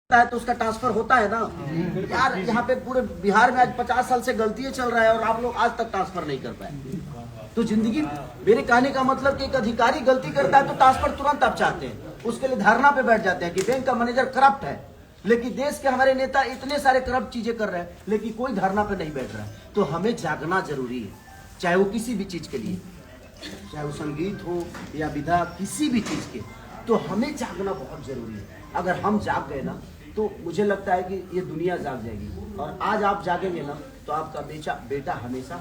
है तो उसका ट्रांसफर होता है ना यार। यहाँ पे पूरे बिहार में आज 50 साल से गलतियां चल रहा है और आप लोग आज तक ट्रांसफर नहीं कर पाए। तो जिंदगी, मेरे कहने का मतलब कि एक अधिकारी गलती करता है तो ट्रांसफर तुरंत आप चाहते हैं, उसके लिए धरना पे बैठ जाते हैं कि बैंक का मैनेजर करप्ट है। लेकिन देश के हमारे नेता इतने सारे करप्ट चीजें कर रहे हैं लेकिन कोई धरना पे नहीं बैठ रहा है। तो हमें जागना जरूरी है, चाहे वो किसी भी चीज के लिए, चाहे वो संगीत हो या विधा, किसी भी चीज के, तो हमें जागना बहुत जरूरी है। अगर हम जाग गए ना तो मुझे लगता है कि ये दुनिया जाग जाएगी। और आज आप जागेंगे ना तो आपका बेटा हमेशा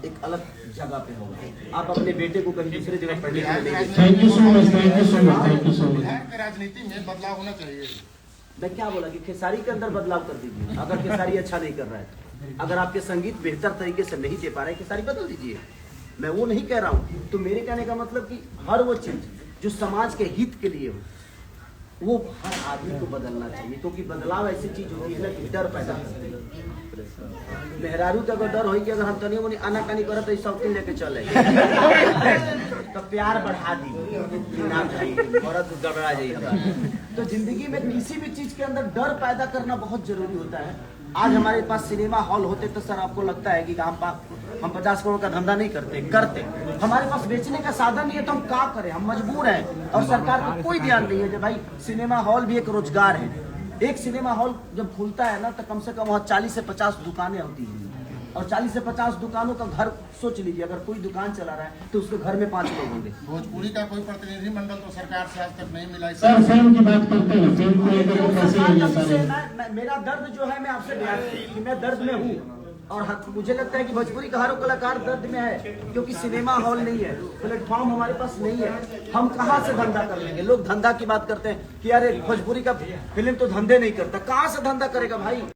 एक अलग जगह पे होगा। आप अपने बेटे को कहीं दूसरे जगह पढ़ने के लिए thank you so much, thank you so much, thank you so much. राजनीति में बदलाव होना चाहिए। मैं क्या बोला कि खेसारी के अंदर बदलाव कर दीजिए। अगर खेसारी अच्छा नहीं कर रहा है तो, अगर आपके संगीत बेहतर तरीके से नहीं दे पा रहे, खेसारी बदल दीजिए। मैं वो नहीं कह रहा हूँ। तो मेरे कहने का मतलब कि हर वो चीज जो समाज के हित के लिए हो वो हर आदमी को बदलना चाहिए, क्योंकि बदलाव ऐसी चीज होती है ना कि डर पैदा करती है। मेहरारू का अगर डर हो कि अगर हम तनियो मनी आना कानी करे तो सब दिन लेके चले तो प्यार बढ़ा दी ना भाई, औरत गड़बड़ा जाइए। तो जिंदगी में किसी भी चीज के अंदर डर पैदा करना बहुत जरूरी होता है। आज हमारे पास सिनेमा हॉल होते तो सर आपको लगता है कि हम 50 करोड़ का धंधा नहीं करते। हमारे पास बेचने का साधन नहीं है तो हम क्या करें, हम मजबूर हैं। और सरकार को कोई ध्यान नहीं है कि भाई सिनेमा हॉल भी एक रोजगार है। एक सिनेमा हॉल जब खुलता है ना तो कम से कम वहाँ 40 से 50 दुकानें होती हैं। और 40 से 50 दुकानों का घर सोच लीजिए, अगर कोई दुकान चला रहा है तो उसके घर में 5 लोग होंगे। भोजपुरी का कोई प्रतिनिधि मंडल तो सरकार से आज तक नहीं मिला। सर फिल्म की बात करते हैं, फिल्म को लेकर कैसे है ये सारे? मेरा दर्द जो है मैं आपसे बयान कि मैं दर्द में हूँ। और मुझे लगता है कि भोजपुरी का हर कलाकार दर्द में है, क्योंकि सिनेमा हॉल नहीं है, प्लेटफॉर्म हमारे पास नहीं है। हम कहाँ से धंधा कर लेंगे? लोग धंधा की बात करते हैं कि यार भोजपुरी का फिल्म तो धंधे नहीं करता। कहाँ से धंधा करेगा भाई?